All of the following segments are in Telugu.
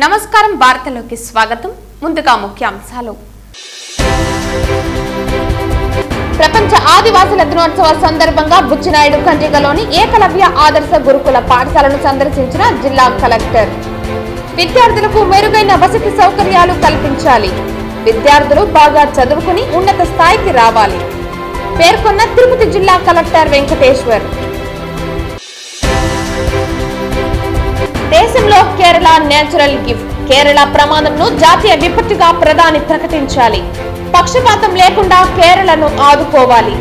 నమస్కారం వార్తలోకి స్వాగతం. ముందుగా ముఖ్యాంశాలు. ప్రపంచ ఆదివాసుల దినోత్సవ సందర్భంగా బుచ్చినాయుడు కండ్రిగలోని ఏకలవ్య ఆదర్శ గురుకుల పాఠశాలను సందర్శించిన జిల్లా కలెక్టర్. విద్యార్థులకు మెరుగైన వసతి సౌకర్యాలు కల్పించాలి. విద్యార్థులు బాగా చదువుకుని ఉన్నత స్థాయికి రావాలి పేర్కొన్న తిరుపతి జిల్లా కలెక్టర్ వెంకటేశ్వర్. దేశంలో కేరళ నేచురల్ గిఫ్ట్ కేరళ ప్రమాదంను జాతీయ విపత్తుగా ప్రధాని ప్రకటించాలి. పక్షపాతం లేకుండా కేరళను ఆదుకోవాలి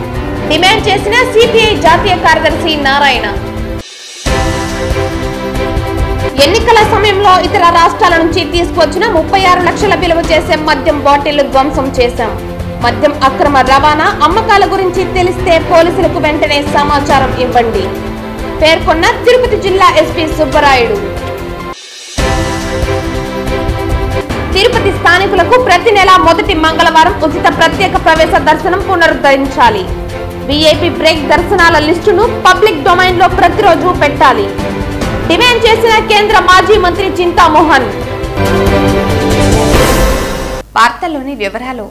డిమాండ్ చేసిన సిపిఐ జాతీయ కార్యదర్శి నారాయణ. ఎన్నికల సమయంలో ఇతర రాష్ట్రాల నుంచి తీసుకొచ్చిన 36 లక్షల విలువ చేసే మద్యం బాటిళ్లు ధ్వంసం చేశాం. మద్యం అక్రమ రవాణా అమ్మకాల గురించి తెలిస్తే పోలీసులకు వెంటనే సమాచారం ఇవ్వండి పేర్కొన్న తిరుపతి జిల్లా ఎస్పీ సుబ్బరాయుడు. తిరుపతి స్థానికులకు ప్రతి నెల మొదటి మంగళవారం ఉచిత ప్రత్యేక ప్రవేశ దర్శనం పునరుద్ధరించాలి. విఐపి బ్రేక్ దర్శనాల లిస్టును పబ్లిక్ డొమైన్ లో ప్రతిరోజు పెట్టాలి డిమాండ్ చేసిన కేంద్ర మాజీ మంత్రి చింతామోహన్. వార్తల్లోని వివరాలు.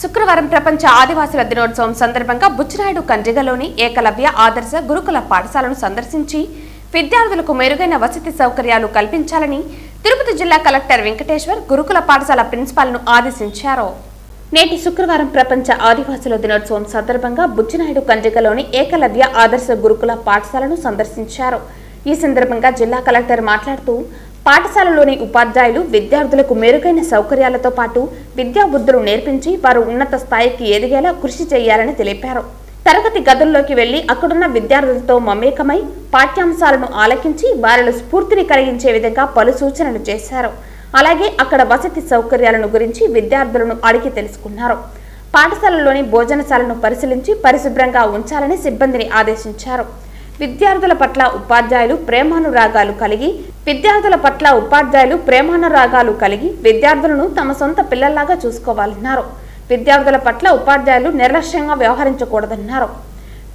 శుక్రవారం ప్రపంచ ఆదివాసుల దినోత్సవం సందర్భంగా బుచ్చినాయుడు కండ్రిగలోని ఏకలవ్య ఆదర్శ గురుకుల పాఠశాలను సందర్శించి విద్యార్థులకు మెరుగైన వసతి సౌకర్యాలు కల్పించాలని తిరుపతి జిల్లా కలెక్టర్ వెంకటేశ్వర్ గురుకుల పాఠశాల ప్రిన్సిపాల్ ను ఆదేశించారు. నేటి శుక్రవారం ప్రపంచ ఆదివాసుల దినోత్సవం సందర్భంగా బుచ్చినాయుడు కండ్రిగలోని ఏకలవ్య ఆదర్శ గురుకుల పాఠశాలను సందర్శించారు. ఈ సందర్భంగా జిల్లా కలెక్టర్ మాట్లాడుతూ పాఠశాలలోని ఉపాధ్యాయులు విద్యార్థులకు మెరుగైన సౌకర్యాలతో పాటు విద్యాబుద్ధులు నేర్పించి వారు ఉన్నత స్థాయికి ఎదిగేలా కృషి చేయాలని తెలిపారు. తరగతి గదుల్లోకి వెళ్లి అక్కడున్న విద్యార్థులతో మమేకమై పాఠ్యాంశాలను ఆలకించి వారిలో స్ఫూర్తిని కలిగించే విధంగా పలు సూచనలు చేశారు. అలాగే అక్కడ వసతి సౌకర్యాలను గురించి విద్యార్థులను అడిగి తెలుసుకున్నారు. పాఠశాలలోని భోజనశాలను పరిశీలించి పరిశుభ్రంగా ఉంచాలని సిబ్బందిని ఆదేశించారు. విద్యార్థుల పట్ల ఉపాధ్యాయులు ప్రేమానురాగాలు కలిగి విద్యార్థులను తమ సొంత పిల్లల్లాగా చూసుకోవాలన్నారు. విద్యార్థుల పట్ల ఉపాధ్యాయులు నిర్లక్ష్యంగా వ్యవహరించకూడదన్నారు.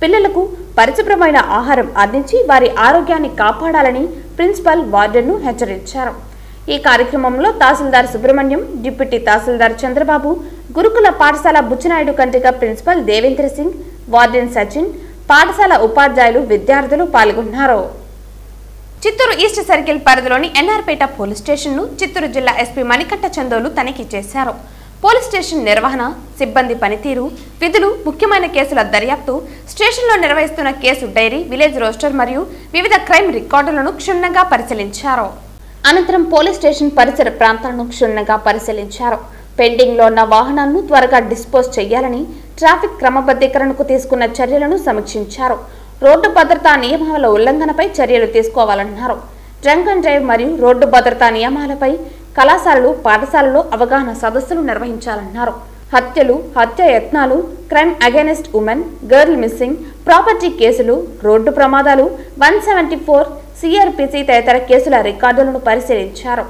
పిల్లలకు పరిశుభ్రమైన ఆహారం అందించి వారి ఆరోగ్యాన్ని కాపాడాలని ప్రిన్సిపల్ వార్డెన్ను హెచ్చరించారు. ఈ కార్యక్రమంలో తహసీల్దార్ సుబ్రహ్మణ్యం, డిప్యూటీ తహసీల్దార్ చంద్రబాబు, గురుకుల పాఠశాల బుచ్చినాయుడు కండ్రిగ ప్రిన్సిపల్ దేవేంద్ర సింగ్, వార్డెన్ సచిన్, పాఠశాల ఉపాధ్యాయులు, విద్యార్థులు పాల్గొన్నారు. చిత్తూరు ఈస్ట్ సర్కిల్ పరిధిలోని ఎన్ఆర్పేట పోలీస్ స్టేషన్ ను చిత్తూరు జిల్లా ఎస్పీ మణికంఠ చందోలు తనిఖీ చేశారు. పోలీస్ స్టేషన్ నిర్వహణ, సిబ్బంది పనితీరు, విధులు, ముఖ్యమైన కేసుల దర్యాప్తు, స్టేషన్లో నిర్వహిస్తున్న కేసు డైరీ, విలేజ్ రోస్టర్ మరియు వివిధ క్రైమ్ రికార్డులను క్షుణ్ణంగా పరిశీలించారు. అనంతరం పోలీస్ స్టేషన్ పరిసర ప్రాంతాలను క్షుణ్ణంగా పరిశీలించారు. పెండింగ్ లో ఉన్న వాహనాలను త్వరగా డిస్పోజ్ చేయాలని, ట్రాఫిక్ క్రమబద్ధీకరణకు తీసుకున్న చర్యలను సమీక్షించారు. రోడ్డు భద్రతా నియమాల ఉల్లంఘనపై చర్యలు తీసుకోవాలన్నారు. డ్రంక్ అండ్ డ్రైవ్ మరియు రోడ్డు భద్రతా నియమాలపై కళాశాలలు, పాఠశాలల్లో అవగాహన సదస్సులు నిర్వహించాలన్నారు. హత్యలు, హత్య యత్నాలు, crime against women, girl missing, property కేసులు, రోడ్డు ప్రమాదాలు, 174 సిఆర్పిసి తదితర కేసుల రికార్డులను పరిశీలించారు.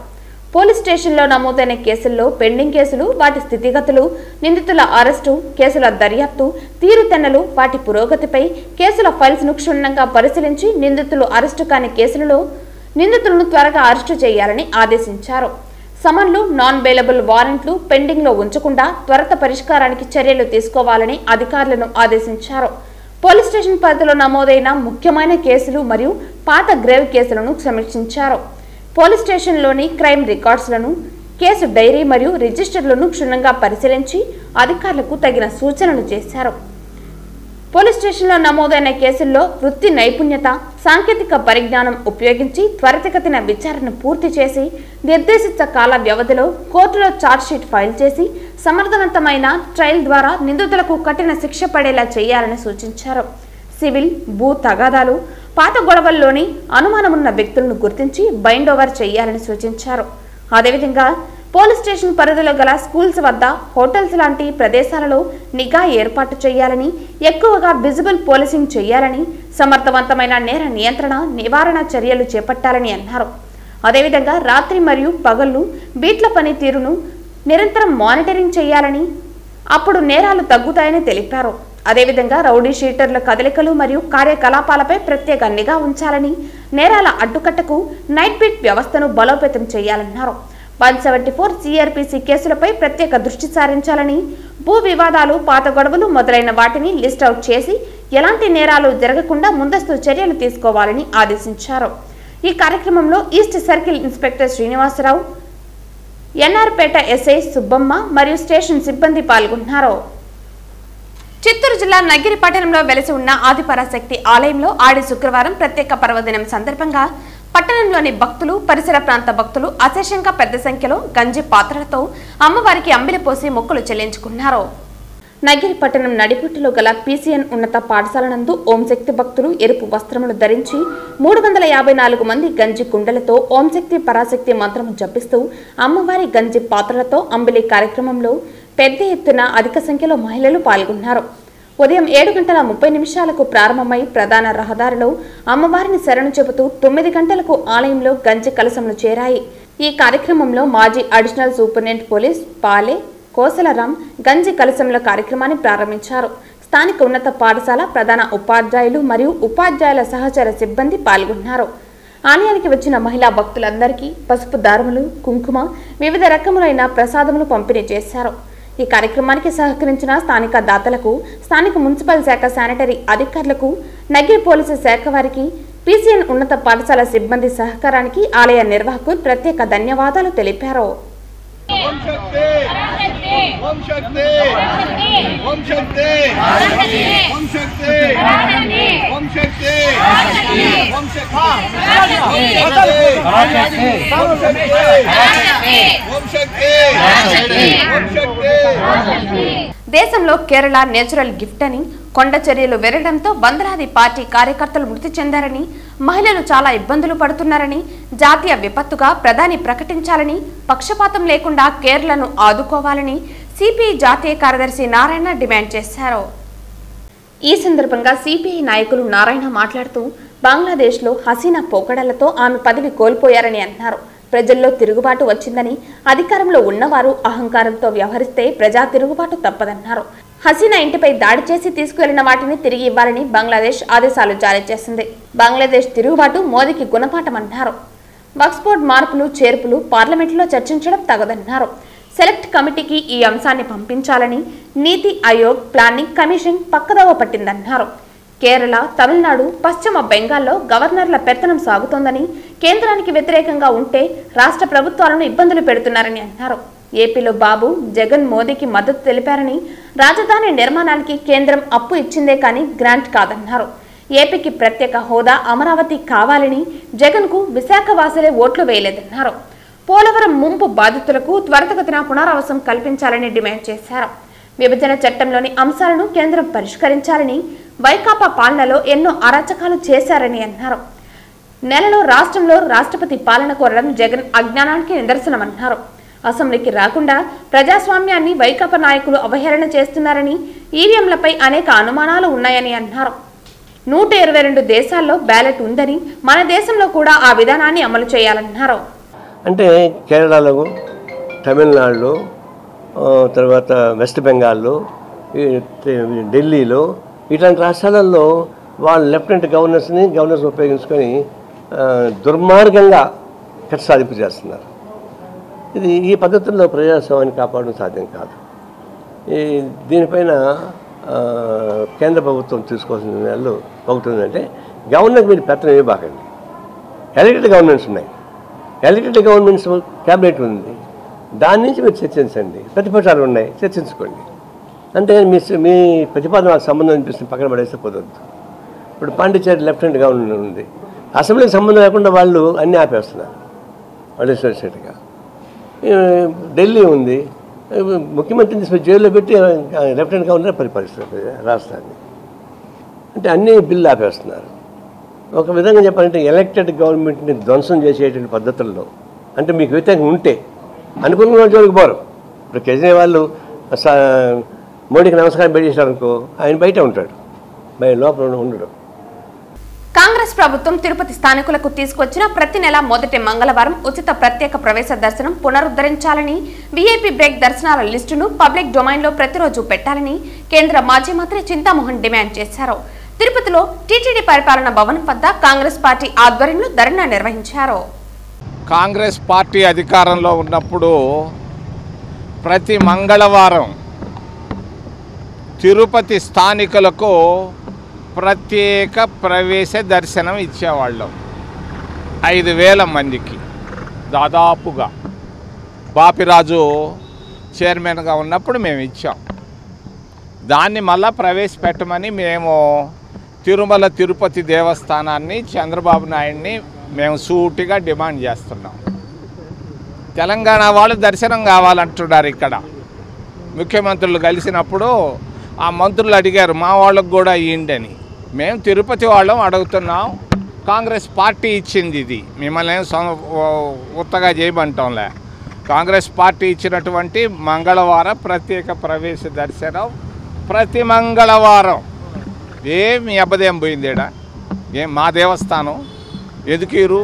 పోలీస్ స్టేషన్లో నమోదైన కేసుల్లో పెండింగ్ కేసులు, వాటి స్థితిగతులు, నిందితుల అరెస్టు, కేసుల దర్యాప్తు, తీరుతెన్నలు, వాటి పురోగతిపై కేసుల ఫైల్స్ ను క్షుణ్ణంగా పరిశీలించి నిందితులు అరెస్టు కాని కేసులలో నిందితులను త్వరగా అరెస్టు చేయాలని ఆదేశించారు. సమన్లు, నాన్ బెయిలబుల్ వారెంట్లు పెండింగ్ లో ఉంచకుండా త్వరిత పరిష్కారానికి చర్యలు తీసుకోవాలని అధికారులను ఆదేశించారు. పోలీస్ స్టేషన్ పరిధిలో నమోదైన ముఖ్యమైన కేసులు మరియు పాత గ్రేవ్ కేసులను సమీక్షించారు. పోలీస్ స్టేషన్లోని క్రైమ్ రికార్డ్స్లను, కేసు డైరీ మరియు రిజిస్టర్లను క్షుణ్ణంగా పరిశీలించి అధికారులకు తగిన సూచనలు చేశారు. పోలీస్ స్టేషన్లో నమోదైన కేసుల్లో వృత్తి నైపుణ్యత, సాంకేతిక పరిజ్ఞానం ఉపయోగించి త్వరితగతిన విచారణ పూర్తి చేసి నిర్దేశిత కాల వ్యవధిలో కోర్టులో ఛార్జ్షీట్ ఫైల్ చేసి సమర్థవంతమైన ట్రయల్ ద్వారా నిందితులకు కఠిన శిక్ష పడేలా చేయాలని సూచించారు. సివిల్, భూ తగాదాలు, పాత గొడవల్లోని అనుమానమున్న వ్యక్తులను గుర్తించి బైండ్ ఓవర్ చేయాలని సూచించారు. అదేవిధంగా పోలీస్ స్టేషన్ పరిధిలో గల స్కూల్స్ వద్ద, హోటల్స్ లాంటి ప్రదేశాలలో నిఘా ఏర్పాటు చేయాలని, ఎక్కువగా విజిబుల్ పోలీసింగ్ చేయాలని, సమర్థవంతమైన నేర నియంత్రణ, నివారణ చర్యలు చేపట్టాలని అన్నారు. అదేవిధంగా రాత్రి మరియు పగళ్లు బీట్ల పనితీరును నిరంతరం మానిటరింగ్ చేయాలని, అప్పుడు నేరాలు తగ్గుతాయని తెలిపారు. అదేవిధంగా రౌడీ షీటర్ల కదలికలు మరియు కార్యకలాపాలపై ప్రత్యేక నిఘా ఉంచాలని, నేరాల అడ్డుకట్టకు నైట్ బీట్ వ్యవస్థను బలోపేతం చేయాలన్నారు. 174 సిఆర్పిసి కేసులపై ప్రత్యేక దృష్టి సారించాలని, భూ వివాదాలు, పాత గొడవలు మొదలైన వాటిని లిస్ట్ అవుట్ చేసి ఎలాంటి నేరాలు జరగకుండా ముందస్తు చర్యలు తీసుకోవాలని ఆదేశించారు. ఈ కార్యక్రమంలో east circle inspector Srinivasarao, NR Peta SI Subbamma మరియు స్టేషన్ సిబ్బంది పాల్గొన్నారు. చిత్తూరు జిల్లా నగిరి పట్టణంలో వెలసి ఉన్న ఆదిపరాశక్తి ఆలయంలో ఆడి శుక్రవారం ప్రత్యేక పర్వదినం సందర్భంగా పట్టణంలోని భక్తులు, పరిసర ప్రాంత భక్తులు అశేషంగా పెద్ద సంఖ్యలో గంజి పాత్రలతో అమ్మవారికి అంబిలి పోసి మొక్కులు చెల్లించుకున్నారు. నగిరి పట్టణం నడిపుట్టులో గల పీసీఎన్ ఉన్నత పాఠశాల నందు ఓంశక్తి భక్తులు ఎరుపు వస్త్రములు ధరించి 354 మంది గంజి కుండలతో ఓంశక్తి పరాశక్తి మంత్రము జపిస్తూ అమ్మవారి గంజి పాత్రలతో అంబిలి కార్యక్రమంలో పెద్ద ఎత్తున అధిక సంఖ్యలో మహిళలు పాల్గొన్నారు. ఉదయం 7:30 ప్రారంభమై ప్రధాన రహదారిలో అమ్మవారిని శరణు చెబుతూ 9 గంటలకు ఆలయంలో గంజి కలశములు చేరాయి. ఈ కార్యక్రమంలో మాజీ అడిషనల్ సూపరింటెండెంట్ పోలీస్ పాలే కోసలరాం గంజి కలశముల కార్యక్రమాన్ని ప్రారంభించారు. స్థానిక ఉన్నత పాఠశాల ప్రధాన ఉపాధ్యాయులు మరియు ఉపాధ్యాయుల సహచర సిబ్బంది పాల్గొన్నారు. ఆలయానికి వచ్చిన మహిళా భక్తులందరికీ పసుపు దారములు, కుంకుమ, వివిధ రకములైన ప్రసాదములు పంపిణీ చేశారు. ఈ కార్యక్రమానికి సహకరించిన స్థానిక దాతలకు, స్థానిక మున్సిపల్ శాఖ శానిటరీ అధికారులకు, నగిరి పోలీసు శాఖ వారికి, పీసీఎన్ ఉన్నత పాఠశాల సిబ్బంది సహకారానికి ఆలయ నిర్వాహకులు ప్రత్యేక ధన్యవాదాలు తెలిపారు. దేశంలో కేరళ నేచురల్ గిఫ్ట్ అని కొండ చర్యలు వెరడంతో వందలాది పార్టీ కార్యకర్తలు మృతి చెందారని, మహిళలు చాలా ఇబ్బందులు పడుతున్నారని, జాతీయ విపత్తుగా ప్రధాని ప్రకటించాలని, పక్షపాతం లేకుండా కేరళను ఆదుకోవాలని సిపిఐ జాతీయ కార్యదర్శి నారాయణ డిమాండ్ చేశారు. ఈ సందర్భంగా సిపిఐ నాయకులు నారాయణ మాట్లాడుతూ బంగ్లాదేశ్లో హసీనా పోకడలతో ఆమె పదవి కోల్పోయారని అన్నారు. ప్రజల్లో తిరుగుబాటు వచ్చిందని, అధికారంలో ఉన్నవారు అహంకారంతో వ్యవహరిస్తే ప్రజా తిరుగుబాటు తప్పదన్నారు. హసీనా ఇంటిపై దాడి చేసి తీసుకువెళ్లిన వాటిని తిరిగి ఇవ్వాలని బంగ్లాదేశ్ ఆదేశాలు జారీ చేసింది. బంగ్లాదేశ్ తిరుగుబాటు మోదీకి గుణపాఠమన్నారు. వక్ఫ్ బోర్డు మార్పులు, చేర్పులు పార్లమెంట్లో చర్చించడం తగదన్నారు. సెలెక్ట్ కమిటీకి ఈ అంశాన్ని పంపించాలని నీతి ఆయోగ్, ప్లానింగ్ కమిషన్ పక్కదోవ పట్టిందన్నారు. కేరళ, తమిళనాడు, పశ్చిమ బెంగాల్లో గవర్నర్ల పెత్తనం సాగుతోందని, కేంద్రానికి వ్యతిరేకంగా ఉంటే రాష్ట్ర ప్రభుత్వాలను ఇబ్బందులు పెడుతున్నారని అన్నారు. ఏపీలో బాబు, జగన్ మోదీకి మద్దతు తెలిపారని, రాజధాని నిర్మాణానికి కేంద్రం అప్పు ఇచ్చిందే కానీ గ్రాంట్ కాదన్నారు. ఏపీకి ప్రత్యేక హోదా, అమరావతి కావాలని జగన్కు విశాఖ వాసులే ఓట్లు వేయలేదన్నారు. పోలవరం ముంపు బాధితులకు త్వరితగతిన పునరావాసం కల్పించాలని డిమాండ్ చేశారు. విభజన చట్టంలోని అంశాలను కేంద్రం పరిష్కరించాలని, వైకాపా పాలనలో ఎన్నో అరాచకాలు చేశారని అన్నారు. నెలలో రాష్ట్రంలో రాష్ట్రపతి పాలన కోరడం జగన్ అజ్ఞానానికి నిదర్శనమన్నారు. అసెంబ్లీకి రాకుండా ప్రజాస్వామ్యాన్ని వైకాపా నాయకులు అవహేళన చేస్తున్నారని, ఈవీఎంలపై అనేక అనుమానాలు ఉన్నాయని అన్నారు. 122 దేశాల్లో బ్యాలెట్ ఉందని, మన దేశంలో కూడా ఆ విధానాన్ని అమలు చేయాలన్నారు. అంటే కేరళలో, తమిళనాడులో, తర్వాత వెస్ట్ బెంగాల్లో, ఢిల్లీలో ఇట్లాంటి రాష్ట్రాలలో వాళ్ళు లెఫ్టినెంట్ గవర్నర్స్ ఉపయోగించుకొని దుర్మార్గంగా కక్ష సాధింపు చేస్తున్నారు. ఈ పద్ధతుల్లో ప్రజాస్వామ్యాన్ని కాపాడడం సాధ్యం కాదు. దీనిపైన కేంద్ర ప్రభుత్వం తీసుకోవాల్సిన నిర్ణయాలు ఒకటి ఉందంటే, గవర్నర్కి మీరు పెత్తనం ఇవ్వబాకండి. ఎలక్టెడ్ గవర్నమెంట్స్ ఉన్నాయి, ఎలక్టెడ్ గవర్నమెంట్స్ క్యాబినెట్ ఉంది, దాని నుంచి మీరు చర్చించండి. ప్రతిపక్షాలు ఉన్నాయి, చర్చించుకోండి. అంటే మీ ప్రతిపాదనకు సంబంధం అనిపిస్తుంది పక్కన పడేస్తే కుదరదు. ఇప్పుడు పాండిచేరి లెఫ్టినెంట్ గవర్నర్ ఉంది, అసెంబ్లీకి సంబంధం లేకుండా వాళ్ళు అన్నీ ఆపేస్తున్నారు అడిషనల్గా. ఢిల్లీ ఉంది, ముఖ్యమంత్రిని తీసుకుని జైల్లో పెట్టి లెఫ్టినెంట్ గవర్నర్ పరిపాలిస్తున్నారు రాష్ట్రాన్ని. అంటే అన్నీ బిల్లు ఆపేస్తున్నారు. ఒక విధంగా చెప్పాలంటే ఎలక్టెడ్ గవర్నమెంట్ని ధ్వంసం చేసేటువంటి పద్ధతుల్లో, అంటే మీకు వ్యతిరేకంగా ఉంటే అనుకున్న జోలికి పోరు. ఇప్పుడు కేజ్రీవాల్ మోడీకి నమస్కారం పెట్టేశారనుకో, ఆయన బయట ఉంటాడు, లోపల ఉండడు. కాంగ్రెస్ ప్రభుత్వం తిరుపతి స్థానికులకు తీసుకొచ్చిన ప్రతి నెల మొదటి మంగళవారం ఉచిత ప్రత్యేక ప్రవేశ దర్శనం పునరుద్ధరించాలని, వీఐపీ బ్రేక్ దర్శనాల లిస్టును పబ్లిక్ డొమైన్లో ప్రతిరోజు పెట్టాలని కేంద్ర మాజీ మంత్రి చింతామోహన్ డిమాండ్ చేశారు. తిరుపతిలో టీటీడీ పరిపాలన భవనం వద్ద కాంగ్రెస్ పార్టీ ఆధ్వర్యంలో ధర్నా నిర్వహించారు. కాంగ్రెస్ పార్టీ అధికారంలో ఉన్నప్పుడు ప్రతి మంగళవారం తిరుపతి స్థానికులకు ప్రత్యేక ప్రవేశ దర్శనం ఇచ్చేవాళ్ళం 5,000 మందికి దాదాపుగా. బాపిరాజు చైర్మన్గా ఉన్నప్పుడు మేము ఇచ్చాం. దాన్ని మళ్ళా ప్రవేశపెట్టమని మేము తిరుమల తిరుపతి దేవస్థానాన్ని చంద్రబాబు నాయుడిని మేము సూటిగా డిమాండ్ చేస్తున్నాం. తెలంగాణ వాళ్ళు దర్శనం కావాలంటున్నారు. ఇక్కడ ముఖ్యమంత్రులు కలిసినప్పుడు ఆ మంత్రులు అడిగారు మా వాళ్ళకు కూడా ఇవ్వండి అని. మేము తిరుపతి వాళ్ళం అడుగుతున్నాం. కాంగ్రెస్ పార్టీ ఇచ్చింది ఇది, మిమ్మల్ని ఉత్తగా చేయమంటాంలే. కాంగ్రెస్ పార్టీ ఇచ్చినటువంటి మంగళవారం ప్రత్యేక ప్రవేశ దర్శనం ప్రతి మంగళవారం. మీ అబ్బదేం పోయిందేడా? మా దేవస్థానం ఎదుకీరు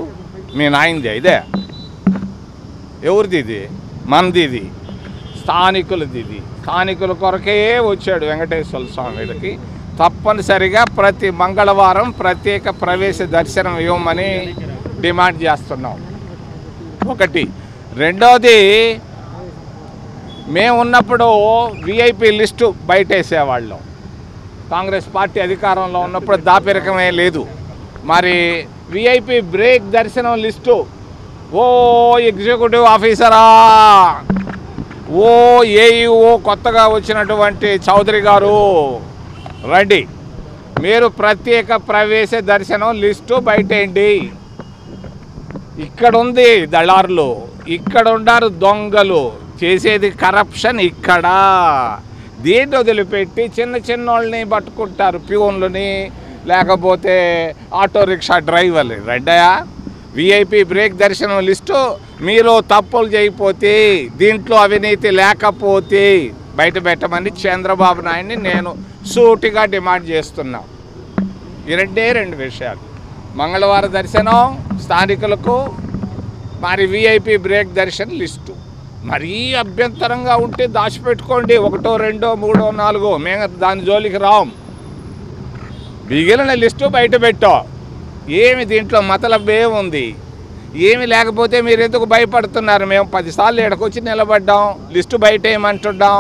మీ నాయనది ఇదే? ఎవరిది ఇది? మనది ఇది, స్థానికులది ఇది. స్థానికుల కొరకే వచ్చాడు వెంకటేశ్వర స్వామికి. తప్పనిసరిగా ప్రతి మంగళవారం ప్రత్యేక ప్రవేశ దర్శనం ఇవ్వమని డిమాండ్ చేస్తున్నాం. ఒకటి. రెండోది, మేము ఉన్నప్పుడు విఐపి లిస్టు బయటేసేవాళ్ళం. కాంగ్రెస్ పార్టీ అధికారంలో ఉన్నప్పుడు దాపెరకమే లేదు. మరి విఐపి బ్రేక్ దర్శనం లిస్టు ఓ ఎగ్జిక్యూటివ్ ఆఫీసరా, ఓ ఏఈఓ కొత్తగా వచ్చినటువంటి చౌదరి గారు రండి, మీరు ప్రత్యేక ప్రవేశ దర్శనం లిస్టు బయటేయండి. ఇక్కడ ఉంది దళారులు, ఇక్కడ ఉన్నారు దొంగలు, చేసేది కరప్షన్ ఇక్కడ. దీన్ని వదిలిపెట్టి చిన్న చిన్నోళ్ళని పట్టుకుంటారు, ప్యూన్లని లేకపోతే ఆటో రిక్షా డ్రైవర్లు. రెడ్డయా విఐపి బ్రేక్ దర్శనం లిస్టు మీరు తప్పులు చేయకపోతే, దీంట్లో అవినీతి లేకపోతే బయట పెట్టమని చంద్రబాబు నాయుడిని నేను సూటిగా డిమాండ్ చేస్తున్నా. ఈ రెండు విషయాలు, మంగళవార దర్శనం స్థానికులకు, మరి విఐపి బ్రేక్ దర్శనం లిస్టు. మరీ అభ్యంతరంగా ఉంటే దాచిపెట్టుకోండి, 1, 2, 3, 4, మేము దాని జోలికి రాం. మిగిలిన లిస్టు బయట పెట్టో. ఏమి దీంట్లో మతలబ్ ఏముంది? ఏమి లేకపోతే మీరు ఎందుకు భయపడుతున్నారు? మేము 10 సార్లు ఇక్కడికి వచ్చి నిలబడ్డాం, లిస్టు బయట ఏమంటున్నాం.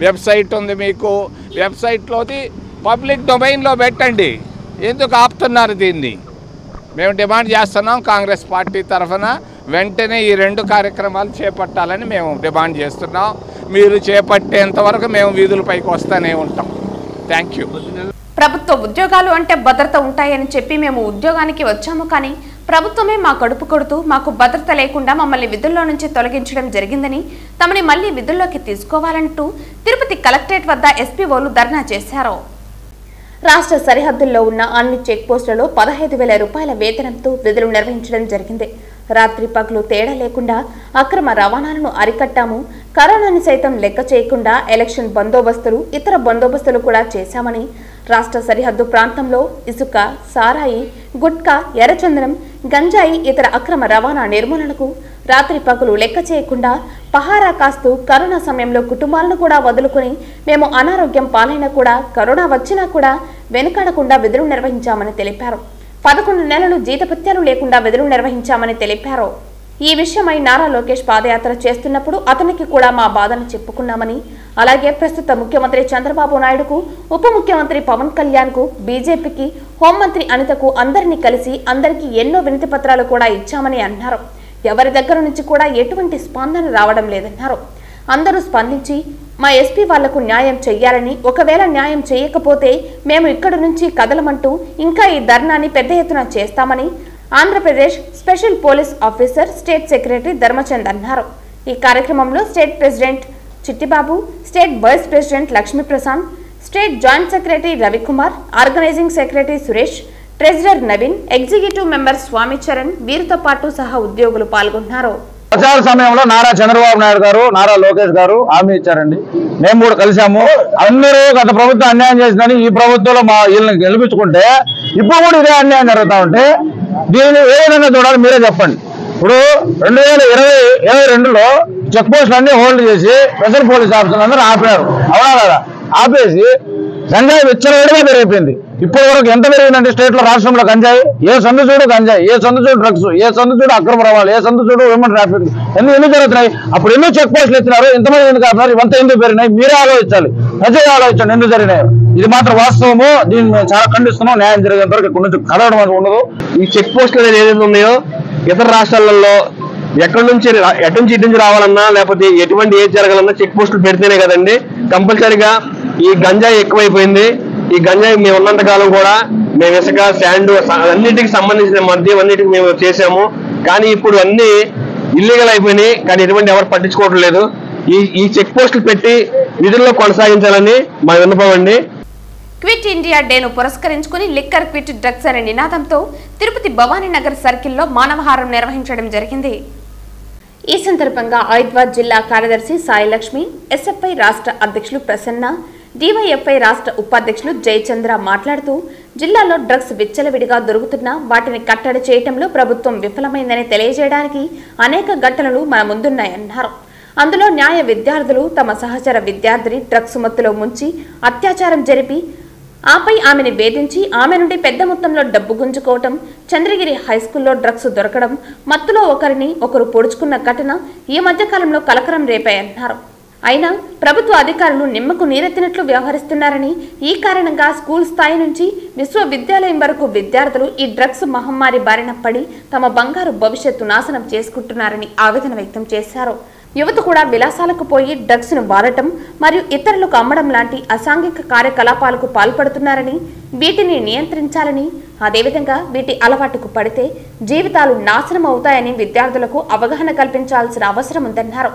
వెబ్సైట్ ఉంది మీకు, వెబ్సైట్లోది పబ్లిక్ డొమైన్లో పెట్టండి. ఎందుకు ఆపుతున్నారు దీన్ని? మేము డిమాండ్ చేస్తున్నాం కాంగ్రెస్ పార్టీ తరఫున. వెంటనే ఈ 2 కార్యక్రమాలు చేపట్టాలని మేము డిమాండ్ చేస్తున్నాం. మీరు చేపట్టేంత వరకు మేము వీధులపైకి వస్తూనే ఉంటాం. Thank you. ప్రభుత్వ ఉద్యోగాలు అంటే భద్రత ఉంటాయని చెప్పి మేము ఉద్యోగానికి వచ్చాము, కానీ ప్రభుత్వమే మా కడుపు కొడుతూ మాకు భద్రత లేకుండా మమ్మల్ని విధుల్లో నుంచి తొలగించడం జరిగిందని, తమని మళ్లీ విధుల్లోకి తీసుకోవాలంటూ తిరుపతి కలెక్టరేట్ వద్ద ఎస్పీఓలు ధర్నా చేశారు. రాష్ట్ర సరిహద్దుల్లో ఉన్న అన్ని చెక్ పోస్టులలో 15,000 రూపాయల వేతనంతో విధులు నిర్వహించడం జరిగింది. రాత్రి పగలు తేడా లేకుండా అక్రమ రవాణాలను అరికట్టాము. కరోనాని సైతం లెక్క చేయకుండా ఎలక్షన్ బందోబస్తులు, ఇతర బందోబస్తులు కూడా చేశామని, రాష్ట్ర సరిహద్దు ప్రాంతంలో ఇసుక, సారాయి, గుట్కా, ఎర్రచందనం, గంజాయి, ఇతర అక్రమ రవాణా నిర్మూలనకు రాత్రి పగలు లెక్క చేయకుండా పహారా కాస్తూ కరోనా సమయంలో కుటుంబాలను కూడా వదులుకుని మేము అనారోగ్యం పాలైనా కూడా, కరోనా వచ్చినా కూడా వెనుకాడకుండా విధులు నిర్వహించామని తెలిపారు. 11 నెలలు జీతభత్యాలు లేకుండా విధులు నిర్వహించామని తెలిపారు. ఈ విషయమై నారా లోకేష్ పాదయాత్ర చేస్తున్నప్పుడు అతనికి కూడా మా బాధను చెప్పుకున్నామని, అలాగే ప్రస్తుత ముఖ్యమంత్రి చంద్రబాబు నాయుడుకు, ఉప ముఖ్యమంత్రి పవన్ కళ్యాణ్కు, బీజేపీకి, హోంమంత్రి అనితకు అందరినీ కలిసి అందరికీ ఎన్నో వినతి పత్రాలు కూడా ఇచ్చామని అన్నారు. ఎవరి దగ్గర నుంచి కూడా ఎటువంటి స్పందన రావడం లేదన్నారు. అందరూ స్పందించి మా ఎస్పీ వాళ్లకు న్యాయం చెయ్యాలని, ఒకవేళ న్యాయం చేయకపోతే మేము ఇక్కడి నుంచి కదలమంటూ ఇంకా ఈ ధర్నాని పెద్ద ఎత్తున చేస్తామని Andhra Pradesh special police officer state secretary Dharmchand అన్నారు. ఈ కార్యక్రమంలో state president Chittibabu, state vice president Lakshmiprasad, state joint secretary Ravikumar, organising secretary Suresh, treasurer Naveen, executive member Swami Charan, వీరితో పాటు సహా ఉద్యోగులు పాల్గొన్నారు. ప్రచార సమయంలో నారా చంద్రబాబు నాయుడు గారు, నారా లోకేష్ గారు హామీ ఇచ్చారండి. మేము కూడా కలిసాము. అందరూ గత ప్రభుత్వం అన్యాయం చేసిందని ఈ ప్రభుత్వంలో మా వీళ్ళని గెలిపించుకుంటే ఇప్పుడు కూడా ఇదే అన్యాయం జరుగుతా ఉంటే దీన్ని ఏ విధంగా చూడాలి మీరే చెప్పండి. ఇప్పుడు 2022లో చెక్ పోస్టులు అన్ని హోల్డ్ చేసి స్పెషల్ పోలీస్ ఆఫీసర్లు అందరూ ఆపారు, అవునా కదా? ఆపేసి గంజాయి విచ్చలవిడిగా పెరిగిపోయింది. ఇప్పటి వరకు ఎంత పెరిగిందంటే స్టేట్లో, రాష్ట్రంలో గంజాయి, ఏ సందు చూడు గంజాయి, ఏ సందు చూడు డ్రగ్స్, ఏ సందు చూడు అక్రమ రవాణా, ఏ సందు చూడు హ్యూమన్ ట్రాఫిక్, ఎన్ని జరుగుతున్నాయి. అప్పుడు ఎన్నో చెక్ పోస్టులు ఎత్తినారు, ఇంతమంది ఎందుకు కాస్తున్నారు, ఇవంతా ఎందుకు పెరిగినాయి, మీరే ఆలోచించాలి, ప్రజలు ఆలోచించండి ఎందుకు జరిగినాయి. ఇది మాత్రం వాస్తవము, దీన్ని మేము చాలా ఖండిస్తున్నాం. న్యాయం జరిగేంత వరకు ఇక్కడ నుంచి కదలడం అనేది ఉండదు. ఈ చెక్ పోస్టులు అనేది ఏదైతే ఉన్నాయో ఇతర రాష్ట్రాలలో ఎటు నుంచి ఇటు నుంచి రావాలన్నా లేకపోతే ఎటువంటి ఏది జరగాలన్నా చెక్ పోస్టులు పెడితేనే కదండి. కంపల్సరీగా ఈ గంజాయి ఎక్కువైపోయింది. ఈ గంజాయి మేము ఉన్నంత కాలం కూడా మేము ఇసుక, శాండ్ అన్నిటికి సంబంధించిన మద్యం అన్నిటికి మేము చేసాము. కానీ ఇప్పుడు అన్ని ఇల్లీగల్ అయిపోయినాయి, కానీ ఎటువంటి ఎవరు పట్టించుకోవడం లేదు. ఈ చెక్ పోస్టులు పెట్టి విధుల్లో కొనసాగించాలని మా విన్నపం అండి. క్విట్ ఇండియా డేను పురస్కరించుకుని లిక్కర్ క్విట్ డ్రగ్స్ అనే నినాదంతో తిరుపతి భవానీనగర్ సర్కిల్లో మానవహారం నిర్వహించడం జరిగింది. ఈ సందర్భంగా హైదరాబాద్ జిల్లా కార్యదర్శి సాయిలక్ష్మి, ఎస్ఎఫ్ఐ రాష్ట్ర అధ్యక్షులు ప్రసన్న, డివైఎఫ్ఐ రాష్ట్ర ఉపాధ్యక్షులు జయచంద్ర మాట్లాడుతూ జిల్లాలో డ్రగ్స్ విచ్చలవిడిగా దొరుకుతున్నా వాటిని కట్టడి చేయడంలో ప్రభుత్వం విఫలమైందని తెలియజేయడానికి అనేక ఘటనలు మన ముందున్నాయన్నారు. అందులో న్యాయ విద్యార్థులు తమ సహచర విద్యార్థిని డ్రగ్స్ మత్తులో ముంచి అత్యాచారం జరిపి ఆపై ఆమెను వేధించి ఆమె నుండి పెద్ద మొత్తంలో డబ్బు గుంజుకోవటం, చంద్రగిరి హైస్కూల్లో డ్రగ్స్ దొరకడం, మత్తులో ఒకరిని ఒకరు పొడుచుకున్న ఘటన ఈ మధ్యకాలంలో కలకరం రేపాయన్నారు. అయినా ప్రభుత్వ అధికారులు నిమ్మకు నీరెత్తినట్లు వ్యవహరిస్తున్నారని, ఈ కారణంగా స్కూల్ స్థాయి నుంచి విశ్వవిద్యాలయం వరకు విద్యార్థులు ఈ డ్రగ్స్ మహమ్మారి బారిన పడి తమ బంగారు భవిష్యత్తు నాశనం చేసుకుంటున్నారని ఆవేదన వ్యక్తం చేశారు. యువత కూడా విలాసాలకు పోయి డ్రగ్స్ ను వాడటం మరియు ఇతరులకు అమ్మడం లాంటి అసాంఘిక కార్యకలాపాలకు పాల్పడుతున్నారని, వీటిని నియంత్రించాలని, అదేవిధంగా వీటి అలవాటుకు పడితే జీవితాలు నాశనం అవుతాయని విద్యార్థులకు అవగాహన కల్పించాల్సిన అవసరం ఉందన్నారు.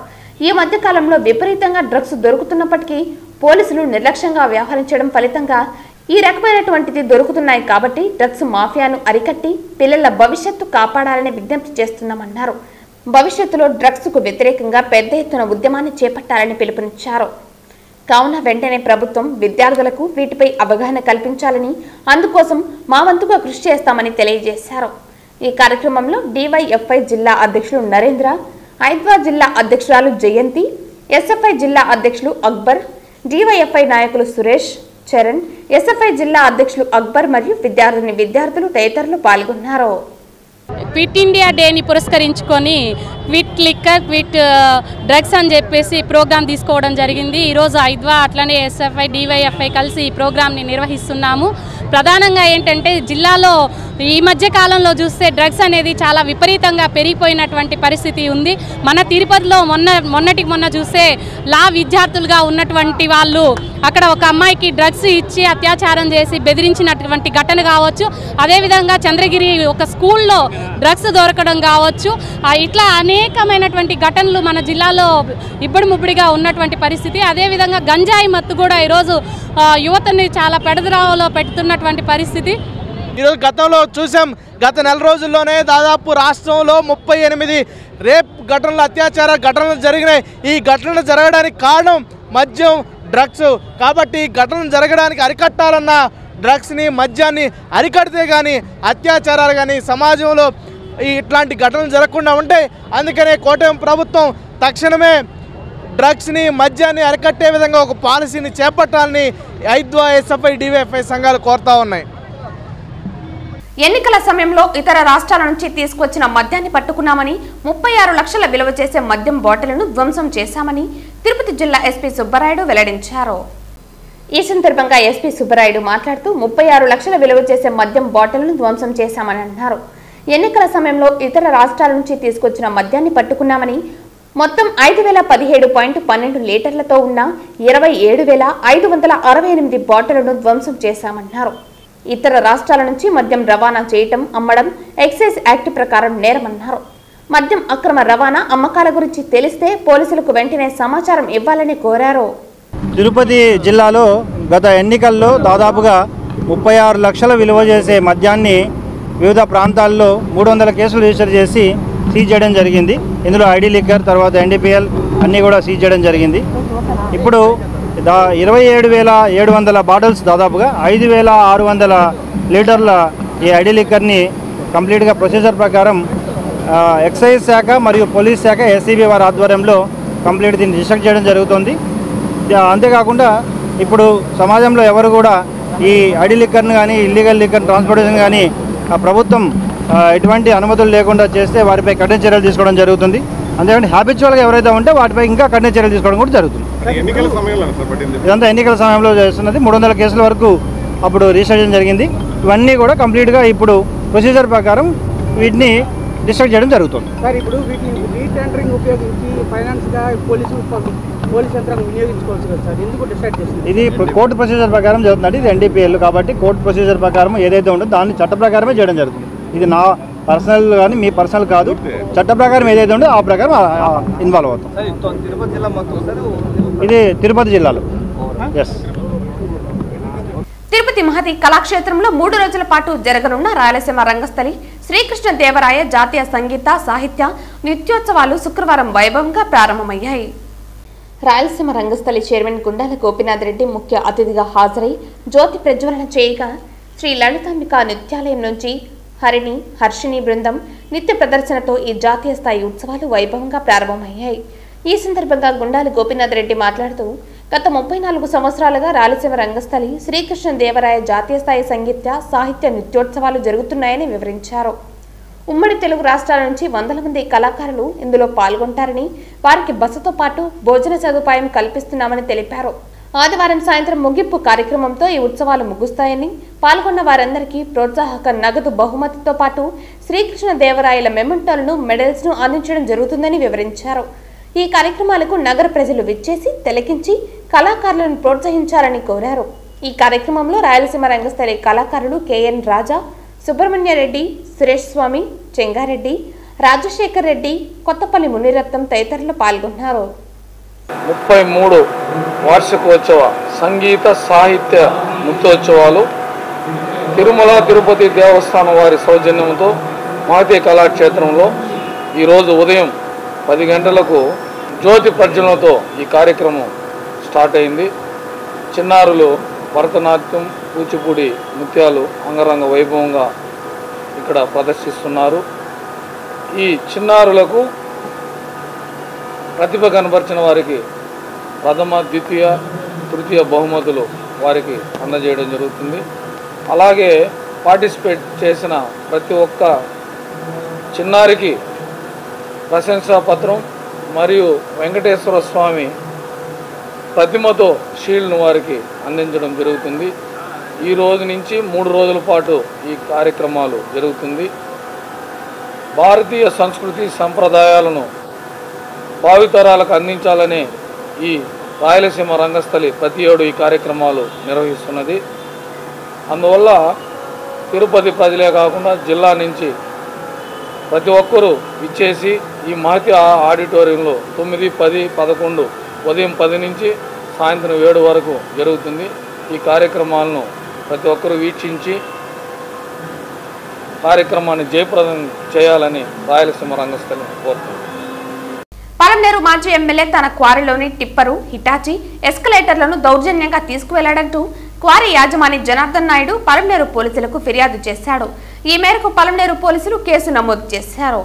ఈ మధ్య కాలంలో విపరీతంగా డ్రగ్స్ దొరుకుతున్నప్పటికీ పోలీసులు నిర్లక్ష్యంగా వ్యవహరించడం ఫలితంగా ఈ రకమైనటువంటిది దొరుకుతున్నాయి. కాబట్టి డ్రగ్స్ మాఫియాను అరికట్టి పిల్లల భవిష్యత్తు కాపాడాలని విజ్ఞప్తి చేస్తున్నామన్నారు. భవిష్యత్తులో డ్రగ్స్ కు వ్యతిరేకంగా పెద్ద ఎత్తున ఉద్యమాన్ని చేపట్టాలని పిలుపునిచ్చారు. కావున వెంటనే ప్రభుత్వం విద్యార్థులకు వీటిపై అవగాహన కల్పించాలని, అందుకోసం మా వంతుగా కృషి చేస్తామని తెలియజేశారు. ఈ కార్యక్రమంలో డివైఎఫ్ఐ జిల్లా అధ్యక్షులు నరేంద్ర, హైదరాబాద్ జిల్లా అధ్యక్షురాలు జయంతి, ఎస్ఎఫ్ఐ జిల్లా అధ్యక్షులు అక్బర్, డివైఎఫ్ఐ నాయకులు సురేష్, చరణ్, ఎస్ఎఫ్ఐ జిల్లా అధ్యక్షులు అక్బర్ మరియు విద్యార్థులు తదితరులు పాల్గొన్నారు. క్విట్ ఇండియా డేని పురస్కరించుకొని క్విట్ లిక్కర్ క్విట్ డ్రగ్స్ అని చెప్పేసి ప్రోగ్రాం తీసుకోవడం జరిగింది. ఈరోజు ఐద్వా అట్లనే ఎస్ఎఫ్ఐ డివైఎఫ్ఐ కలిసి ఈ ప్రోగ్రాంని నిర్వహిస్తున్నాము. ప్రధానంగా ఏంటంటే జిల్లాలో ఈ మధ్య కాలంలో చూస్తే డ్రగ్స్ అనేది చాలా విపరీతంగా పెరిగిపోయినటువంటి పరిస్థితి ఉంది. మన తిరుపతిలో మొన్న చూస్తే లా విద్యార్థులుగా ఉన్నటువంటి వాళ్ళు అక్కడ ఒక అమ్మాయికి డ్రగ్స్ ఇచ్చి అత్యాచారం చేసి బెదిరించినటువంటి ఘటన కావచ్చు, అదేవిధంగా చంద్రగిరి ఒక స్కూల్లో డ్రగ్స్ దొరకడం కావచ్చు, ఇట్లా అనేకమైనటువంటి ఘటనలు మన జిల్లాలో ఇబ్బడి ముబ్బడిగా ఉన్నటువంటి పరిస్థితి. అదేవిధంగా గంజాయి మత్తు కూడా ఈరోజు యువతని చాలా పెడద్రావలో పెడుతున్నటువంటి పరిస్థితి. ఈరోజు గతంలో చూసాం, గత నెల రోజుల్లోనే దాదాపు రాష్ట్రంలో 38 రేప్ ఘటనలు, అత్యాచార ఘటనలు జరిగినాయి. ఈ ఘటనలు జరగడానికి కారణం మద్యం, డ్రగ్స్. కాబట్టి ఈ ఘటనలు జరగడానికి అరికట్టాలన్న డ్రగ్స్ని, మద్యాన్ని అరికడితే కానీ అత్యాచారాలు కానీ సమాజంలో ఇట్లాంటి ఘటనలు జరగకుండా ఉంటాయి. అందుకనే కూటమి ప్రభుత్వం తక్షణమే డ్రగ్స్ని, మద్యాన్ని అరికట్టే విధంగా ఒక పాలసీని చేపట్టాలని ఐద్వా, ఎస్ఎఫ్ఐ, డివైఎఫ్ఐ సంఘాలు కోరుతా ఉన్నాయి. ఎన్నికల సమయంలో ఇతర రాష్ట్రాల నుంచి తీసుకొచ్చిన మద్యాన్ని పట్టుకున్నామని, 36 లక్షల విలువ చేసే మద్యం బాటిళ్లను ధ్వంసం చేశామని తిరుపతి జిల్లా ఎస్పీ సుబ్బరాయుడు వెల్లడించారు. ఈ సందర్భంగా ఎస్పీ సుబ్బరాయుడు మాట్లాడుతూ 36 లక్షల విలువ చేసే మద్యం బాటిళ్లను ధ్వంసం చేశామని అన్నారు. ఎన్నికల సమయంలో ఇతర రాష్ట్రాల నుంచి తీసుకొచ్చిన మద్యాన్ని పట్టుకున్నామని, మొత్తం 5017.12 లీటర్లతో ఉన్న 27,568 బాటిళ్లను ధ్వంసం చేశామన్నారు. ఇతర రాష్ట్రాల నుంచి మద్యం రవాణా చేయటం, అమ్మడం ఎక్సైజ్ యాక్ట్ ప్రకారం నేరమన్నారు. మద్యం అక్రమ రవాణా, అమ్మకాల గురించి తెలిస్తే పోలీసులకు వెంటనే సమాచారం ఇవ్వాలని కోరారు. తిరుపతి జిల్లాలో గత ఎన్నికల్లో దాదాపుగా 36 లక్షల విలువ చేసే మద్యాన్ని వివిధ ప్రాంతాల్లో 300 కేసులు రిజిస్టర్ చేసి సీజ్ చేయడం జరిగింది. ఇందులో ఐడి లిక్కర్, తర్వాత ఎన్డీపీఎల్ అన్నీ కూడా సీజ్ చేయడం జరిగింది. ఇప్పుడు 27,700 బాటిల్స్, దాదాపుగా 5,600 లీటర్ల ఈ ఐడి లిక్కర్ని కంప్లీట్గా ప్రొసీజర్ ప్రకారం ఎక్సైజ్ శాఖ మరియు పోలీస్ శాఖ, ఎస్సీబీ వారి ఆధ్వర్యంలో కంప్లీట్ దీన్ని రిస్ట్రిక్ట్ చేయడం జరుగుతుంది. అంతేకాకుండా ఇప్పుడు సమాజంలో ఎవరు కూడా ఈ ఐడి లిక్కర్ను కానీ ఇల్లీగల్ లిక్కర్ ట్రాన్స్పోర్టేషన్ కానీ ప్రభుత్వం ఎటువంటి అనుమతులు లేకుండా చేస్తే వారిపై కఠిన చర్యలు తీసుకోవడం జరుగుతుంది. అంతేకాని హ్యాబిచువల్గా ఎవరైతే ఉంటే వాటిపై ఇంకా కఠిన చర్యలు తీసుకోవడం కూడా జరుగుతుంది. ఇదంతా ఎన్నికల సమయంలో చేస్తున్నది. 300 కేసుల వరకు అప్పుడు రిజిస్ట్రేషన్ జరిగింది. ఇవన్నీ కూడా కంప్లీట్గా ఇప్పుడు ప్రొసీజర్ ప్రకారం వీటిని డిస్ట్రక్ట్ చేయడం జరుగుతుంది. సార్ ఇప్పుడు వీటిని రీటెండరింగ్ ఉపయోగించి ఫైనాన్స్గా పోలీసు యంత్రాన్ని వినియోగించుకోవచ్చు కదా సార్, ఎందుకు డిసైడ్ చేస్తుంది? ఇది కోర్టు ప్రొసీజర్ ప్రకారం జరుగుతుంది. ఇది ఎన్డీపీఎల్ కాబట్టి కోర్టు ప్రొసీజర్ ప్రకారం ఏదైతే ఉంటుందో దాన్ని చట్ట ప్రకారమే చేయడం జరుగుతుంది. ఇది నా పర్సనల్ కానీ మీ పర్సనల్ కాదు, చట్ట ప్రకారం ఏదైతే ఉందో ఆ ప్రకారం ఇన్వాల్వ్ అవుతాం. ఇది తిరుపతి జిల్లాలో. ఎస్. తిరుపతి మహతి కళాక్షేత్రంలో 3 రోజుల పాటు జరగనున్న రాయలసీమ రంగస్థలి శ్రీకృష్ణ దేవరాయ జాతీయ సంగీత సాహిత్య నృత్యోత్సవాలు శుక్రవారం వైభవంగా ప్రారంభమయ్యాయి. రాయలసీమ రంగస్థలి చైర్మన్ గుండాల గోపీనాథ్ రెడ్డి ముఖ్య అతిథిగా హాజరై జ్యోతి ప్రజ్వలన చేయగా శ్రీ లలితాంబిక నృత్యాలయం నుంచి హరిణి హర్షిణి బృందం నిత్య ప్రదర్శనతో ఈ జాతీయ స్థాయి ఉత్సవాలు వైభవంగా ప్రారంభమయ్యాయి. ఈ సందర్భంగా గుండాల గోపీనాథ్ రెడ్డి మాట్లాడుతూ గత 34 సంవత్సరాలుగా రాయలసీమ రంగస్థలి శ్రీకృష్ణ దేవరాయ జాతీయ స్థాయి సంగీత సాహిత్య నృత్యోత్సవాలు జరుగుతున్నాయని వివరించారు. ఉమ్మడి తెలుగు రాష్ట్రాల నుంచి వందల మంది కళాకారులు ఇందులో పాల్గొంటారని, వారికి బసతో పాటు భోజన సదుపాయం కల్పిస్తున్నామని తెలిపారు. ఆదివారం సాయంత్రం ముగింపు కార్యక్రమంతో ఈ ఉత్సవాలు ముగుస్తాయని, పాల్గొన్న వారందరికీ ప్రోత్సాహక నగదు బహుమతితో పాటు శ్రీకృష్ణ దేవరాయల మెమెంటోలను మెడల్స్ను అందించడం జరుగుతుందని వివరించారు. ఈ కార్యక్రమాలకు నగర ప్రజలు విచ్చేసి తిలకించి కళాకారులను ప్రోత్సహించాలని కోరారు. ఈ కార్యక్రమంలో రాయలసీమ రంగస్థలి కళాకారులు కెఎన్ రాజా, సుబ్రహ్మణ్యారెడ్డి, సురేష్ స్వామి, చెంగారెడ్డి, రాజశేఖర్ రెడ్డి, కొత్తపల్లి మునిరత్నం తదితరులు పాల్గొన్నారు. 33 వార్షికోత్సవ సంగీత సాహిత్య నృత్యోత్సవాలు తిరుమల తిరుపతి దేవస్థానం వారి సౌజన్యంతో మహతి కళాక్షేత్రంలో ఈరోజు ఉదయం 10 గంటలకు జ్యోతి ప్రజ్వలనతో ఈ కార్యక్రమం స్టార్ట్ అయింది. చిన్నారులు భరతనాట్యం, కూచిపూడి నృత్యాలు అంగరంగ వైభవంగా ఇక్కడ ప్రదర్శిస్తున్నారు. ఈ చిన్నారులకు ప్రతిభ కనబరిచిన వారికి ప్రథమ, ద్వితీయ, తృతీయ బహుమతులు వారికి అందజేయడం జరుగుతుంది. అలాగే పార్టిసిపేట్ చేసిన ప్రతి ఒక్క చిన్నారికి ప్రశంసా పత్రం మరియు వెంకటేశ్వర స్వామి ప్రతిమతో షీల్డ్ను వారికి అందించడం జరుగుతుంది. ఈ రోజు నుంచి 3 రోజుల పాటు ఈ కార్యక్రమాలు జరుగుతుంది. భారతీయ సంస్కృతి సంప్రదాయాలను భావితరాలకు అందించాలనే ఈ రాయలసీమ రంగస్థలి ప్రతి ఏడు ఈ కార్యక్రమాలు నిర్వహిస్తున్నది. అందువల్ల తిరుపతి ప్రజలే కాకుండా జిల్లా నుంచి ప్రతి ఒక్కరూ ఇచ్చేసి ఈ మహతి ఆడిటోరియంలో 9, 10, 11 ఉదయం 10 నుంచి సాయంత్రం 7 వరకు జరుగుతుంది. ఈ కార్యక్రమాలను ప్రతి ఒక్కరూ వీక్షించి కార్యక్రమాన్ని జయప్రదం చేయాలని రాయలసీమ రంగస్థలి కోరుతుంది. పలమనేరు మాజీ ఎమ్మెల్యే తన క్వారీలోని టిప్పరు, హిటాచి, ఎస్కలేటర్లను దౌర్జన్యంగా తీసుకువెళ్లాడంటూ క్వారీ యాజమాని జనార్దన్ నాయుడు పలమనేరు పోలీసులకు ఫిర్యాదు చేశాడు. ఈ మేరకు పలమనేరు పోలీసులు కేసు నమోదు చేశారు.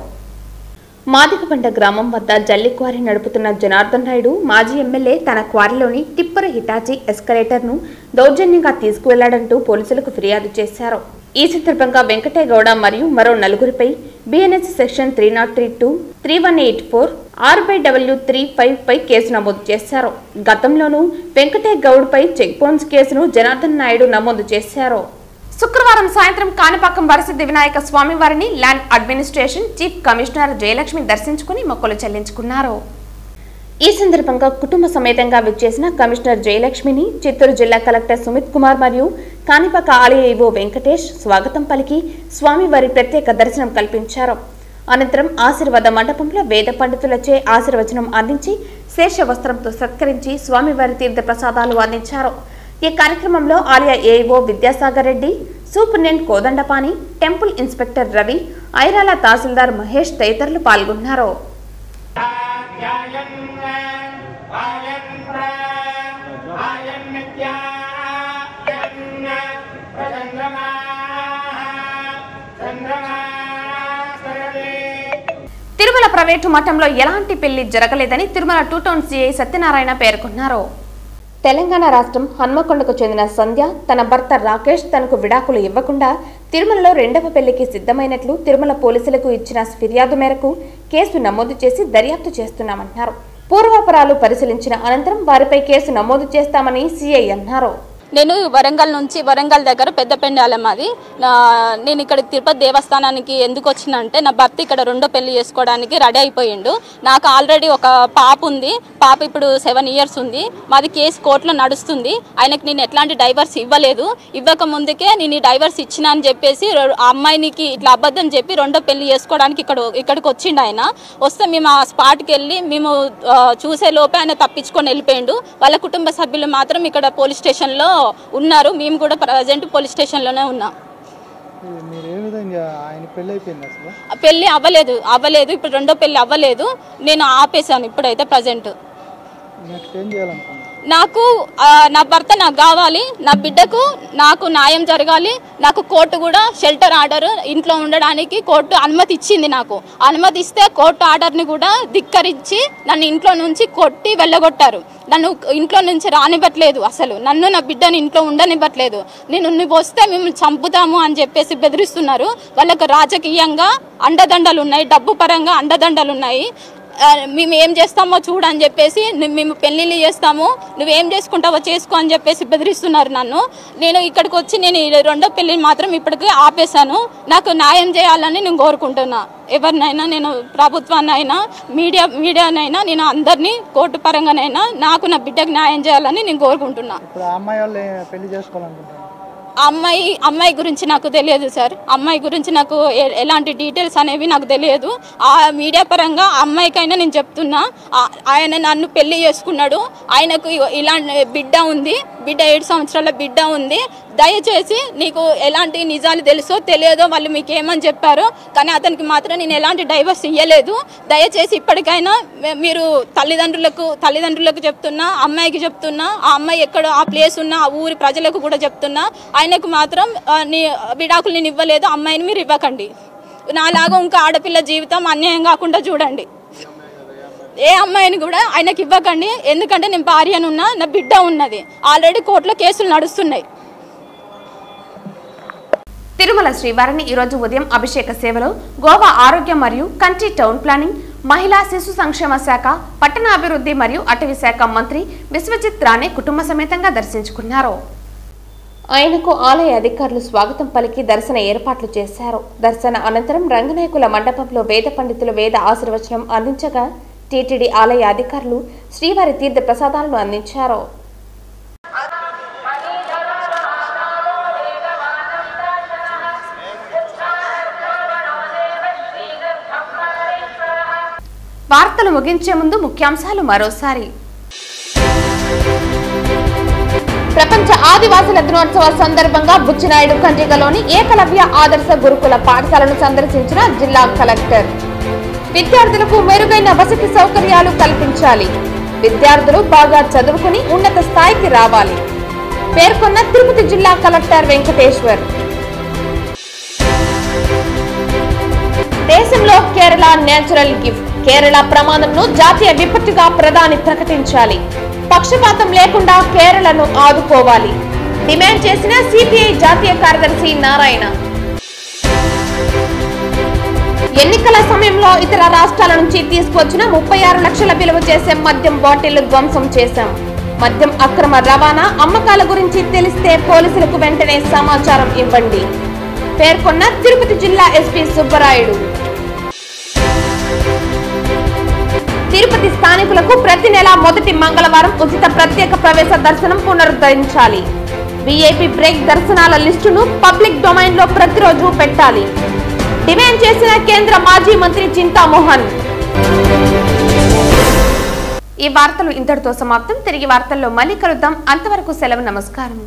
మాదికబండ గ్రామం వద్ద జల్లి క్వారీ నడుపుతున్న జనార్దన్ నాయుడు మాజీ ఎమ్మెల్యే తన క్వారీలోని టిప్పరు, హిటాచి, ఎస్కలేటర్ను దౌర్జన్యంగా తీసుకువెళ్లాడంటూ పోలీసులకు ఫిర్యాదు చేశారు. ఈ సందర్భంగా వెంకటేగౌడ మరియు మరో 4గురిపై బిఎన్ఎస్ సెక్షన్ 303(2), 3184, 6/W35 పై కేసు నమోదు చేశారు. గతంలోనూ వెంకటేగౌడ్పై చెక్ బౌన్స్ కేసును జనార్దన్ నాయుడు నమోదు చేశారు. శుక్రవారం సాయంత్రం కాణిపాకం వరసిద్ధి వినాయక స్వామి వారిని land administration chief commissioner Jayalakshmi దర్శించుకుని మొక్కులు చెల్లించుకున్నారు. ఈ సందర్భంగా కుటుంబ సమేతంగా విచ్చేసిన కమిషనర్ జయలక్ష్మిని చిత్తూరు జిల్లా కలెక్టర్ సుమిత్ కుమార్ మరియు కాణిపాక ఆలయ ఈవో వెంకటేష్ స్వాగతం పలికి స్వామివారి ప్రత్యేక దర్శనం కల్పించారు. అనంతరం ఆశీర్వాద మండపంలో వేద పండితులచే ఆశీర్వచనం అందించి శేష వస్త్రంతో సత్కరించి స్వామివారి తీర్థ ప్రసాదాలు అందించారు. ఈ కార్యక్రమంలో ఆలయ AEO Vidyasagar Reddy, superintendent Kodandapani, temple inspector Ravi, Irala తహసీల్దార్ మహేష్ తదితరులు పాల్గొన్నారు. తిరుమల ప్రైవేటు మఠంలో ఎలాంటి పెళ్లి జరగలేదని తిరుమల 2 టౌన్ సిఐ సత్యనారాయణ పేర్కొన్నారు. తెలంగాణ రాష్ట్రం హన్మకొండకు చెందిన సంధ్య తన భర్త రాకేష్ తనకు విడాకులు ఇవ్వకుండా తిరుమలలో రెండవ పెళ్లికి సిద్ధమైనట్లు తిరుమల పోలీసులకు ఇచ్చిన ఫిర్యాదు మేరకు కేసు నమోదు చేసి దర్యాప్తు చేస్తున్నామన్నారు. పూర్వాపరాలు పరిశీలించిన అనంతరం వారిపై కేసు నమోదు చేస్తామని సిఐ అన్నారు. నేను వరంగల్ దగ్గర పెద్దపెండాలం అది. నేను ఇక్కడ తిరుపతి దేవస్థానానికి ఎందుకు వచ్చినంటే నా భర్త ఇక్కడ రెండో పెళ్లి చేసుకోవడానికి రెడీ అయిపోయిండు. నాకు ఆల్రెడీ ఒక పాప ఉంది. పాప ఇప్పుడు 7 years ఉంది. మాది కేసు కోర్టులో నడుస్తుంది. ఆయనకి నేను ఎట్లాంటి డైవర్స్ ఇవ్వలేదు. ఇవ్వక ముందుకే నేను ఈ డైవర్స్ ఇచ్చినా అని చెప్పేసి ఆ అమ్మాయినికి ఇట్లా అబద్ధం చెప్పి రెండో పెళ్లి చేసుకోవడానికి ఇక్కడికి వచ్చిండు. ఆయన వస్తే మేము ఆ స్పాట్కి వెళ్ళి మేము చూసే లోపే ఆయన తప్పించుకొని వెళ్ళిపోయిండు. వాళ్ళ కుటుంబ సభ్యులు మాత్రం ఇక్కడ పోలీస్ స్టేషన్లో ఉన్నారు. మేము కూడా ప్రజెంట్ పోలీస్ స్టేషన్లోనే ఉన్నాం. పెళ్లి అవ్వలేదు. ఇప్పుడు రెండో పెళ్లి అవ్వలేదు. నేను ఆపేశాను ఇప్పుడైతే ప్రజెంట్. నాకు నా భర్త నాకు కావాలి. నా బిడ్డకు నాకు న్యాయం జరగాలి. నాకు కోర్టు కూడా షెల్టర్ ఆర్డర్ ఇంట్లో ఉండడానికి కోర్టు అనుమతి ఇచ్చింది. నాకు అనుమతి ఇస్తే కోర్టు ఆర్డర్ని కూడా ధిక్కరించి నన్ను ఇంట్లో నుంచి కొట్టి వెళ్ళగొట్టారు. నన్ను ఇంట్లో నుంచి రానివ్వట్లేదు. అసలు నన్ను నా బిడ్డని ఇంట్లో ఉండనివ్వట్లేదు. నువ్వు వస్తే మేము చంపుతాము అని చెప్పేసి బెదిరిస్తున్నారు. వాళ్ళకు రాజకీయంగా అండదండలు ఉన్నాయి, డబ్బు పరంగా అండదండలు ఉన్నాయి. మేము ఏం చేస్తామో చూడని చెప్పేసి మేము పెళ్ళిళ్ళు చేస్తాము, నువ్వేం చేసుకుంటావో చేసుకో అని చెప్పేసి బెదిరిస్తున్నారు నన్ను. నేను ఇక్కడికి వచ్చి నేను రెండో పెళ్ళిని మాత్రం ఇప్పటికీ ఆపేశాను. నాకు న్యాయం చేయాలని నేను కోరుకుంటున్నా. ఎవరినైనా నేను ప్రభుత్వాన్నైనా మీడియానైనా నేను అందరినీ కోర్టు పరంగానైనా నాకు నా బిడ్డకు న్యాయం చేయాలని నేను కోరుకుంటున్నా. అమ్మాయి గురించి నాకు తెలియదు సార్. అమ్మాయి గురించి నాకు ఎలాంటి డీటెయిల్స్ అనేవి నాకు తెలియదు. ఆ మీడియా పరంగా అమ్మాయికైనా నేను చెప్తున్నా, ఆయన నన్ను పెళ్లి చేసుకున్నాడు. ఆయనకు ఇలాంటి బిడ్డ ఉంది, 7 సంవత్సరాల బిడ్డ ఉంది. దయచేసి నీకు ఎలాంటి నిజాలు తెలుసో తెలియదో వాళ్ళు మీకు ఏమని చెప్పారో, కానీ అతనికి మాత్రం నేను ఎలాంటి డైవర్స్ ఇవ్వలేదు. దయచేసి ఇప్పటికైనా మీరు తల్లిదండ్రులకు చెప్తున్నా, అమ్మాయికి చెప్తున్నా, ఆ అమ్మాయి ఎక్కడో ఆ ప్లేస్ ఉన్న ఆ ఊరి ప్రజలకు కూడా చెప్తున్నా, ఆయనకు మాత్రం విడాకులు నేను ఇవ్వలేదు. అమ్మాయిని మీరు ఇవ్వకండి. నాలాగా ఇంకా ఆడపిల్ల జీవితం అన్యాయం కాకుండా చూడండి. ఏ అమ్మాయిని కూడా ఆయనకి ఇవ్వకండి. ఎందుకంటే నేను భార్యనున్నా, నా బిడ్డ ఉన్నది. ఆల్రెడీ కోర్టులో కేసులు నడుస్తున్నాయి. తిరుమల శ్రీవారిని ఈరోజు ఉదయం అభిషేక సేవలో గోవా ఆరోగ్యం మరియు కంట్రీ టౌన్ ప్లానింగ్, మహిళా శిశు సంక్షేమ శాఖ, పట్టణాభివృద్ధి మరియు అటవీ శాఖ మంత్రి విశ్వజిత్ రాణే కుటుంబ సమేతంగా దర్శించుకున్నారు. ఆయనకు ఆలయ అధికారులు స్వాగతం పలికి దర్శన ఏర్పాట్లు చేశారు. దర్శన అనంతరం రంగనాయకుల మండపంలో వేద పండితులు వేద ఆశీర్వచనం అందించగా టీటీడీ ఆలయ అధికారులు శ్రీవారి తీర్థ ప్రసాదాలను అందించారు. వార్తలు ముగించే ముందు ముఖ్యాంశాలు మరోసారి. ప్రపంచ ఆదివాసుల దినోత్సవ సందర్భంగా బుచ్చినాయుడు కండ్రిగలోని ఏకలవ్య ఆదర్శ గురుకుల పాఠశాలను సందర్శించిన జిల్లా కలెక్టర్. విద్యార్థులకు మెరుగైన వసతి సౌకర్యాలు కల్పించాలి. విద్యార్థులు బాగా చదువుకుని ఉన్నత స్థాయికి రావాలి పేర్కొన్న తిరుపతి జిల్లా కలెక్టర్ వెంకటేశ్వర్. దేశంలో కేరళ నేచురల్ గిఫ్ట్, కేరళ ప్రమాదంను జాతీయ విపత్తుగా ప్రధాని ప్రకటించాలి. పక్షపాతం లేకుండా కేరళను ఆదుకోవాలి డిమాండ్ చేసిన సిపిఐ జాతీయ కార్యదర్శి నారాయణ. ఎన్నికల సమయంలో ఇతర రాష్ట్రాల నుంచి తీసుకొచ్చిన 36 లక్షల విలువ చేసే మద్యం బాటిళ్లు ధ్వంసం చేశాం. మద్యం అక్రమ రవాణా, అమ్మకాల గురించి తెలిస్తే పోలీసులకు వెంటనే సమాచారం ఇవ్వండి పేర్కొన్న తిరుపతి జిల్లా ఎస్పీ సుబ్బరాయుడు. తిరుపతి స్థానికులకు ప్రతి నెల మొదటి మంగళవారం ఉచిత ప్రత్యేక ప్రవేశ దర్శనం పునరుద్ధరించాలి. విఐపి బ్రేక్ దర్శనాల లిస్టును పబ్లిక్ డొమైన్ లో ప్రతిరోజు పెట్టాలి డిమాండ్ చేసిన కేంద్ర మాజీ మంత్రి చింతామోహన్. ఈ వార్తలు ఇంతటితో సమాప్తం. తిరిగి వార్తల్లో మళ్ళీ కలుద్దాం. అంతవరకు సెలవు. నమస్కారం.